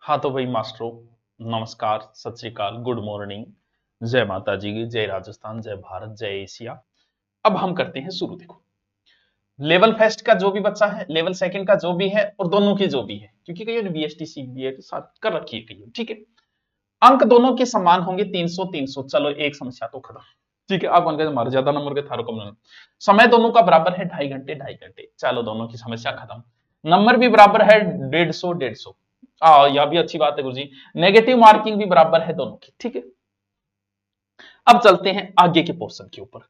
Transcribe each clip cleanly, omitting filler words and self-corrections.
हाँ तो भाई मास्टरों, नमस्कार, सत श्री अकाल, गुड मॉर्निंग, जय माता जी की, जय राजस्थान, जय भारत, जय एशिया। अब हम करते हैं शुरू। देखो, लेवल फर्स्ट का जो भी बच्चा है, लेवल सेकंड का जो भी है, और दोनों की जो भी है, क्योंकि कई बीएसटी सीबीए साथ कर रखी है कई, ठीक है। अंक दोनों के समान होंगे, 300 300। चलो एक समस्या तो खत्म, ठीक है। अब उनके हमारे ज्यादा नंबर के थारो कम नंबर। समय दोनों का बराबर है, 2.5 घंटे 2.5 घंटे। चलो दोनों की समस्या खत्म। नंबर भी बराबर है, 150 150। यह भी अच्छी बात है गुरुजी। नेगेटिव मार्किंग भी बराबर है दोनों की, ठीक है। अब चलते हैं आगे के पोर्शन के ऊपर,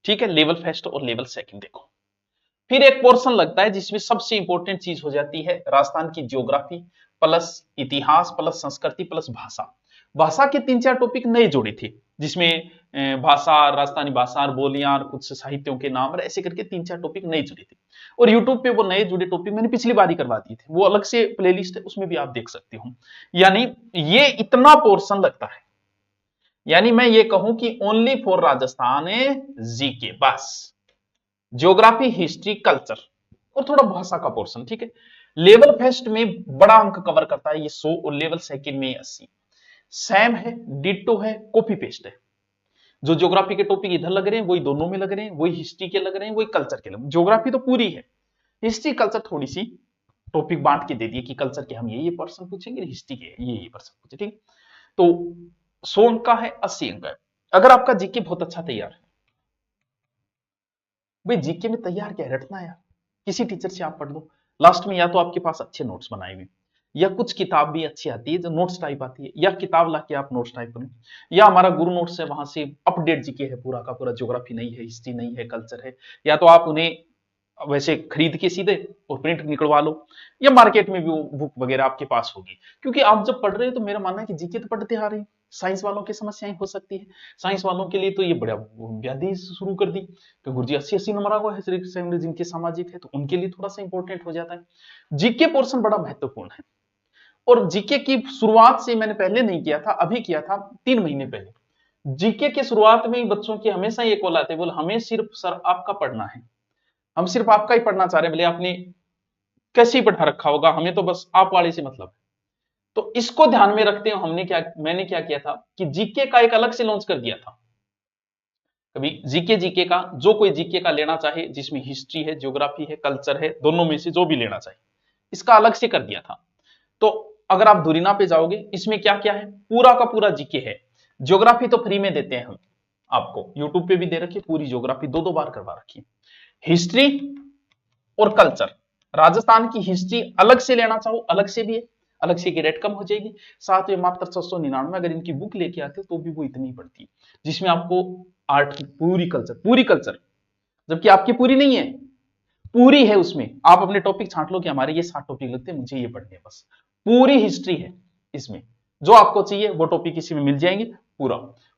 ठीक है। लेवल फर्स्ट और लेवल सेकंड देखो। फिर एक पोर्शन लगता है जिसमें सबसे इंपॉर्टेंट चीज हो जाती है, राजस्थान की ज्योग्राफी प्लस इतिहास प्लस संस्कृति प्लस भाषा। भाषा के 3-4 टॉपिक नए जोड़े थे, जिसमें भाषा, राजस्थानी भाषा और बोलियां और कुछ साहित्यों के नाम, और ऐसे करके 3-4 टॉपिक नए जुड़े थे। और यूट्यूब पे वो नए जुड़े टॉपिक मैंने पिछली बार ही करवा दिए थे, वो अलग से प्लेलिस्ट है, उसमें भी आप देख सकते हो। यानी ये इतना पोर्शन लगता है, यानी मैं ये कहूं कि ओनली फॉर राजस्थान जीके बस। ज्योग्राफी, हिस्ट्री, कल्चर और थोड़ा भाषा का पोर्शन, ठीक है। लेवल फर्स्ट में बड़ा अंक कवर करता है ये 100, और लेवल सेकंड में 80। सेम है, डिट्टो है, कॉपी पेस्ट है। जो ज्योग्राफी के टॉपिक इधर लग रहे हैं वही दोनों में लग रहे हैं, वही हिस्ट्री के लग रहे हैं, वही कल्चर के लग रहे हैं। ज्योग्राफी तो पूरी है, हिस्ट्री कल्चर थोड़ी सी टॉपिक बांट के दे दिए कि कल्चर के हम ये पर्सन पूछेंगे, हिस्ट्री के ये पर्सन पूछे, ठीक। तो 100 अंक का है, 80 अंक का है। अगर आपका जीके बहुत अच्छा तैयार है, भाई जीके में तैयार क्या है, रटना यार। किसी टीचर से आप पढ़ लो, लास्ट में या तो आपके पास अच्छे नोट्स बनाए हुए, या कुछ किताब भी अच्छी आती है जो नोट्स टाइप आती है, या किताब लाके आप नोट्स टाइप करो, या हमारा गुरु नोट्स है, वहां से अपडेट जीके है पूरा का पूरा। ज्योग्राफी नहीं है, हिस्ट्री नहीं है, कल्चर है, या तो आप उन्हें वैसे खरीद के सीधे और प्रिंट निकलवा लो, या मार्केट में भी वो बुक वगैरह आपके पास होगी। क्योंकि आप जब पढ़ रहे हो तो मेरा मानना है कि जीके तो पढ़ते आ रहे हैं। साइंस वालों की समस्याएं हो सकती है, साइंस वालों के लिए तो ये बड़ा व्याधि शुरू कर दी कि गुरुजी 80-80 नंबर आ गए, जिनके सामाजिक है तो उनके लिए थोड़ा सा इंपॉर्टेंट हो जाता है। जीके पोर्शन बड़ा महत्वपूर्ण है। और जीके की शुरुआत से मैंने पहले नहीं किया था, अभी किया था 3 महीने पहले। जीके के शुरुआत में ही बच्चों की हमेशा ये कॉल आते, बोले हमें सिर्फ सर आपका पढ़ना है, हम सिर्फ आपका ही पढ़ना चाह रहे हैं। बोले आपने कैसे ही पढ़ा रखा होगा, हमें तो बस आप वाले से मतलब है। तो इसको ध्यान में रखते हुए मैंने क्या किया था कि जीके का एक अलग से लॉन्च कर दिया था। कभी जीके जीके का जो कोई जीके का लेना चाहे, जिसमें हिस्ट्री है, ज्योग्राफी है, कल्चर है, दोनों में से जो भी लेना चाहे, इसका अलग से कर दिया था। तो अगर आप धुरीना पे जाओगे, इसमें क्या क्या है, पूरा का पूरा जीके है। ज्योग्राफी तो फ्री में देते हैं हम आपको, यूट्यूब पे भी दे रखी है पूरी ज्योग्राफी, 2-2 बार करवा रखी है। हिस्ट्री और कल्चर, राजस्थान की हिस्ट्री अलग से लेना चाहो अलग से भी है, अलग से की रेट कम हो जाएगी। साथ में मात्र 699, अगर इनकी बुक लेके आते हो तो भी वो इतनी ही पड़ती है, जिसमें आपको आर्ट की पूरी कल्चर, जबकि आपकी पूरी नहीं है, पूरी है। उसमें आप अपने टॉपिक छांट लो कि हमारे ये 7 टॉपिक लगते हैं, मुझे ये पढ़ने हैं बस। पूरी हिस्ट्री है इसमें, जो आपको चाहिए वो टॉपिक इसी में मिल जाएंगे। पूरा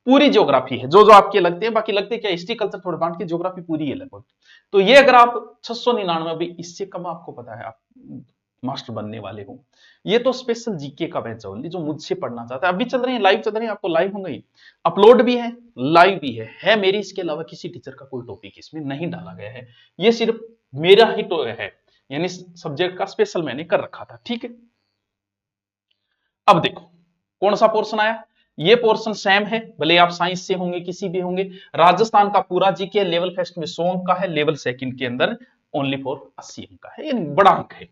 पूरी ज्योग्राफी है, जो जो आपके लगते हैं। बाकी लगते क्या, हिस्ट्री कल्चर थोड़े बांट के, ज्योग्राफी पूरी है लगभग। तो ये अगर आप 699, इससे कम आपको पता है आप मास्टर बनने वाले हो। ये तो स्पेशल जीके का बैच है, जो मुझसे पढ़ना चाहता है। अभी चल रहे हैं, लाइव चल रहे हैं, आपको लाइव होंगे, अपलोड भी है, लाइव भी है मेरी। इसके अलावा किसी टीचर का कोई टॉपिक इसमें नहीं डाला गया है, ये सिर्फ मेरा ही तो है, यानी सब्जेक्ट का स्पेशल मैंने कर रखा था, ठीक है। अब देखो कौन सा पोर्शन आया, ये पोर्शन सेम है, भले आप साइंस से होंगे किसी भी होंगे। राजस्थान का पूरा जीके लेवल फर्स्ट में 100 अंक का है, लेवल सेकंड के अंदर ओनली फॉर 80 अंक का है, यानी बड़ा अंक है।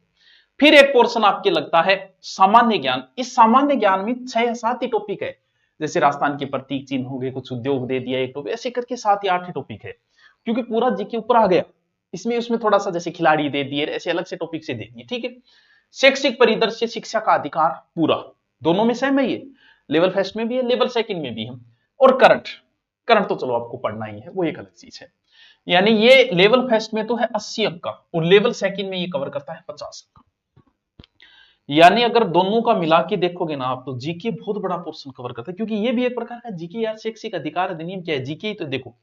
फिर एक पोर्शन आपके लगता है सामान्य ज्ञान। इस सामान्य ज्ञान में 6 या 7 ही टॉपिक है, जैसे राजस्थान के प्रतीक चिन्ह हो गए, कुछ उद्योग दे दिया एक टॉपिक, ऐसे करके 7 या 8 ही टॉपिक है। क्योंकि पूरा जीके ऊपर आ गया, इसमें उसमें थोड़ा सा जैसे खिलाड़ी दे दिए, ऐसे अलग से टॉपिक से दे दिए, ठीक है। शैक्षिक परिदृश्य, शिक्षा का अधिकार, पूरा दोनों में सेम है ये, लेवल फर्स्ट में भी है, लेवल सेकंड में भी है। और करंट, करंट तो चलो आपको पढ़ना ही है, वो एक अलग चीज है। यानी ये लेवल फर्स्ट में तो है 80 अंक का, और लेवल सेकंड में ये कवर करता है 50 अंक। यानी अगर दोनों का मिला के देखोगे ना आप, तो जीके बहुत बड़ा पोर्शन कवर करता है। क्योंकि ये भी एक प्रकार का जीके यार, शैक्षिक अधिकार अधिनियम क्या है, जीके ही तो। देखो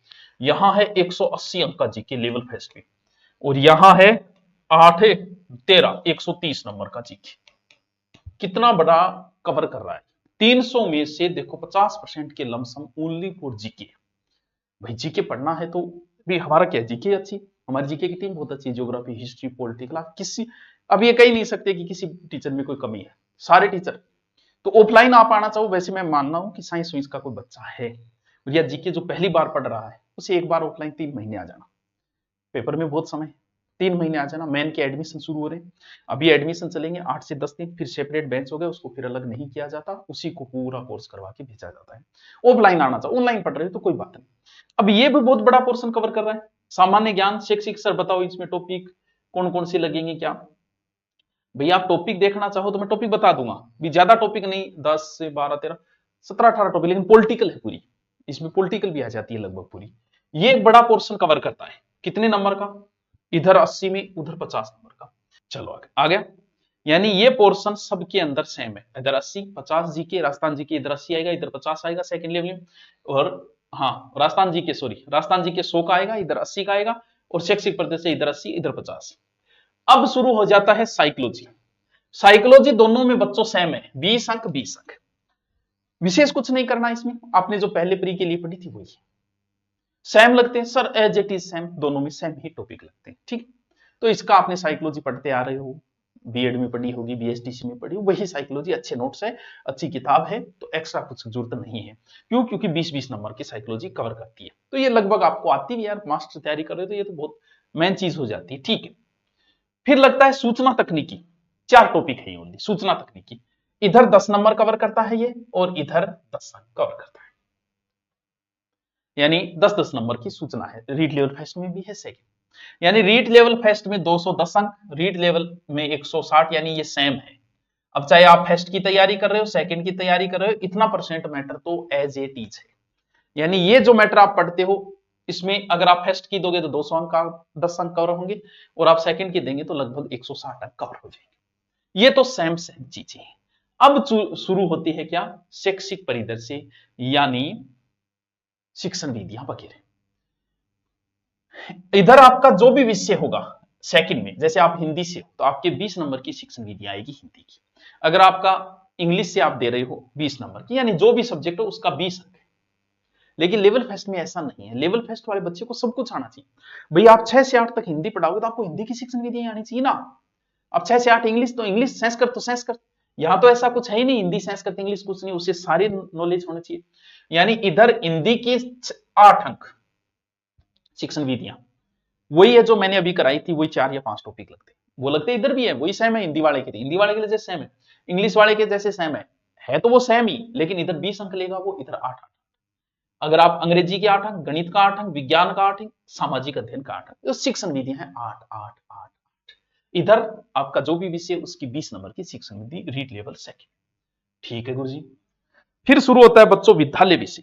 यहां है 180 अंक का जीके लेवल फर्स्ट में, और यहां है 8 13 130 नंबर का जीके। कितना बड़ा कवर कर रहा है। 300 में से देखो 50% के लमसम ओनली फॉर जीके। भाई जीके पढ़ना है तो भी हमारा क्या है, जीके अच्छी, हमारी जीके की टीम बहुत अच्छी है। ज्योग्राफी, हिस्ट्री, पॉलिटिकल, किसी अब ये कह ही नहीं सकते कि किसी टीचर में कोई कमी है। सारे टीचर तो ऑफलाइन आप आना चाहो, वैसे मैं मानना हूं कि साइंस वाइंस का कोई बच्चा है या जीके जो पहली बार पढ़ रहा है, उसे एक बार ऑफलाइन 3 महीने आ जाना, पेपर में बहुत समय, 3 महीने आ जाना। मेन के एडमिशन शुरू हो रहे हैं, अभी एडमिशन चलेंगे 8 से 10 दिन, फिर सेपरेट बेंच हो गए, उसको फिर अलग नहीं किया जाता, उसी को पूरा कोर्स करवा के भेजा जाता है। ऑफलाइन आना चाहो, ऑनलाइन पढ़ रहे हो तो कोई बात नहीं। अब ये भी बहुत बड़ा पोर्शन कवर कर रहा है, सामान्य ज्ञान शैक्षिक। सर बताओ इसमें टॉपिक कौन कौन से लगेंगे क्या? भैया आप टॉपिक देखना चाहो तो मैं टॉपिक बता दूंगा, भी ज्यादा टॉपिक नहीं, 10 से 12 13 17 18 टॉपिक, लेकिन पॉलिटिकल है पूरी, इसमें पॉलिटिकल भी आ जाती है लगभग पूरी। ये एक बड़ा पोर्शन कवर करता है, कितने नंबर का? इधर 80 में, उधर 50 नंबर का। चलो आगे आ गया, यानी ये पोर्शन सबके अंदर सेम है, इधर 80 50 जीके, राजस्थान जीके इधर 80 आएगा, इधर 50 आएगा सेकंड लेवल में, और हाँ Rajasthan GK, sorry Rajasthan GK 100 का आएगा, इधर 80 का आएगा, और शैक्षिक प्रदेश से इधर 80 इधर 50। अब शुरू हो जाता है साइकोलॉजी। साइकोलॉजी दोनों में बच्चों सेम है, 20 अंक 20 अंक, विशेष कुछ नहीं करना इसमें, आपने जो पहले प्री के लिए पढ़ी थी वही सेम लगते हैं sir, as it is same, दोनों में सेम ही टॉपिक लगते हैं, ठीक। तो इसका आपने साइकोलॉजी पढ़ते आ रहे हो, बीएड में पढ़ी होगी, बीएसटीसी में पढ़ी, वही साइकोलॉजी, अच्छे नोट्स है, अच्छी किताब है, तो एक्स्ट्रा कुछ जरूरत नहीं है। क्यों? क्योंकि 20-20 नंबर की साइकोलॉजी कवर करती है, तो ये लगभग आपको आती है यार, मास्टर तैयारी कर रहे हो तो ये तो बहुत मेन चीज हो जाती है, ठीक है। फिर लगता है सूचना तकनीकी, 4 टॉपिक है ये ओनली सूचना तकनीकी, इधर 10 नंबर कवर करता है ये, और इधर 10 कवर करता है, यानी 10-10 नंबर की सूचना है। रीड लेवल फर्स्ट में भी है सेकंड, यानी रीड लेवल फर्स्ट में 210 अंक, रीड लेवल में 160, यानी ये सेम है। अब चाहे आप फर्स्ट की तैयारी कर रहे हो, सेकंड की तैयारी कर रहे हो, इतना परसेंट मैटर तो एज इट इज है, यानी ये जो मैटर आप पढ़ते हो, इसमें अगर आप फर्स्ट की दोगे तो 200 अंक का 10 अंक कवर होंगे, और आप सेकंड की देंगे तो लगभग 160 अंक कवर हो जाएंगे। ये तो सेम सेम चीजें हैं। अब शुरू होती है क्या? शैक्षिक परिदृश्य, यानी शिक्षण विधियां वगैरह। इधर आपका जो भी विषय होगा सेकंड में, जैसे आप हिंदी से हो तो आपके 20 नंबर की शिक्षण विधि आएगी हिंदी की, अगर आपका इंग्लिश से आप दे रहे हो 20 नंबर की, यानी जो भी सब्जेक्ट हो उसका 20 अंक है। लेकिन लेवल फर्स्ट में ऐसा नहीं है, लेवल फर्स्ट वाले बच्चे को सब कुछ आना चाहिए। भैया आप 6 से 8 तक हिंदी पढ़ाओगे तो आपको हिंदी की शिक्षण विधि आनी चाहिए ना। अब 6 से 8 इंग्लिश, तो इंग्लिश संस्कृत तो संस्कृत, यहां तो ऐसा कुछ है ही नहीं, हिंदी संस्कृत इंग्लिश कुछ नहीं, उससे सारे नॉलेज होने चाहिए। यानी इधर हिंदी की 8 अंक शिक्षण विधियां, वही है जो मैंने अभी कराई थी, वही 4 या 5 टॉपिक लगते, वो लगते इधर भी है, वही सेम है हिंदी वाले के लिए, हिंदी वाले के लिए जैसे सेम है, इंग्लिश वाले के जैसे सेम है तो वो सेम ही, लेकिन इधर 20 अंक लेगा वो, इधर 8 अंक। अगर आप अंग्रेजी के 8 अंक, गणित का 8 अंक, विज्ञान का 8 अंक, सामाजिक अध्ययन का 8 अंक, तो शिक्षण विधियां हैं 8 8 8 8। इधर आपका जो भी विषय उसकी 20 नंबर की शिक्षण विधि, रीड लेवल सेकंड, ठीक है गुरुजी। फिर शुरू होता है बच्चों विद्यालय विषय,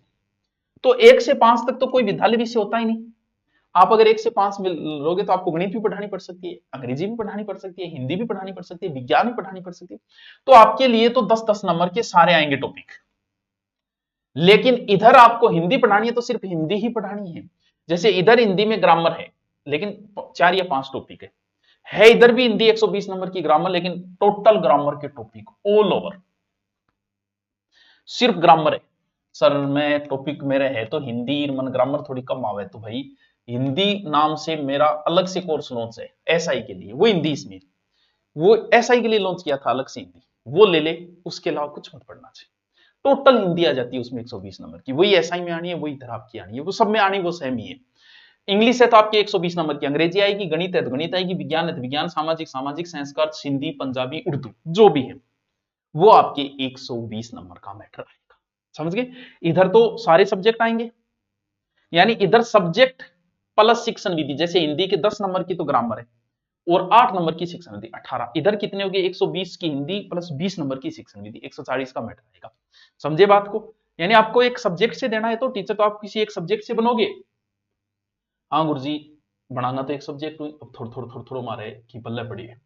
तो 1 से 5 तक तो कोई विद्यालय विषय होता ही नहीं। आप अगर 1 से 5 लोगे तो आपको गणित भी पढ़ानी पड़ सकती है, अंग्रेजी भी पढ़ानी पड़ सकती है, हिंदी भी पढ़ानी पड़ सकती है, विज्ञान भी पढ़ानी पड़ सकती है, तो आपके लिए तो 10-10 नंबर के सारे आएंगे टॉपिक। लेकिन इधर आपको हिंदी पढ़ानी है तो सिर्फ हिंदी ही पढ़ानी है, जैसे इधर हिंदी में ग्रामर है, लेकिन 4 या 5 टॉपिक है इधर भी हिंदी 120 नंबर की ग्रामर, लेकिन टोटल ग्रामर के टॉपिक ऑल ओवर सिर्फ ग्रामर है। सर मैं टॉपिक मेरे है तो हिंदी मन ग्रामर थोड़ी कम आवे, तो भाई हिंदी नाम से मेरा अलग से कोर्स लॉन्च है एसआई के लिए, वो हिंदी इसमें, वो एसआई के लिए लॉन्च किया था अलग से हिंदी, वो ले ले, उसके अलावा कुछ मत पढ़ना चाहिए। टोटल हिंदी आ जाती है उसमें 120 नंबर की, वही एसआई में आनी है, वही इधर आपकी आनी है, वो सब में आनी वो सेम ही है। इंग्लिश है तो आपकी 120 नंबर की, अंग्रेजी आएगी, गणित है तो गणित आएगी, विज्ञान है तो विज्ञान, सामाजिक सामाजिक, संस्कृत, हिंदी, पंजाबी, उर्दू जो भी है वो आपके 120 नंबर का मैटर आएगा, समझ गए। इधर तो सारे सब्जेक्ट आएंगे, यानी इधर सब्जेक्ट प्लस शिक्षण विधि, जैसे हिंदी के 10 नंबर की तो ग्रामर है और 8 नंबर की शिक्षण विधि 18, इधर कितने हो गए 120 की हिंदी प्लस 20 नंबर की शिक्षण विधि, 140 का मैटर आएगा, समझे बात को। यानी आपको एक सब्जेक्ट से देना है तो टीचर तो आप किसी एक सब्जेक्ट से बनोगे। हाँ गुरुजी बनाना तो एक सब्जेक्ट, अब थोड़ा थोड़ा मारे कि बल्ले पड़ी है,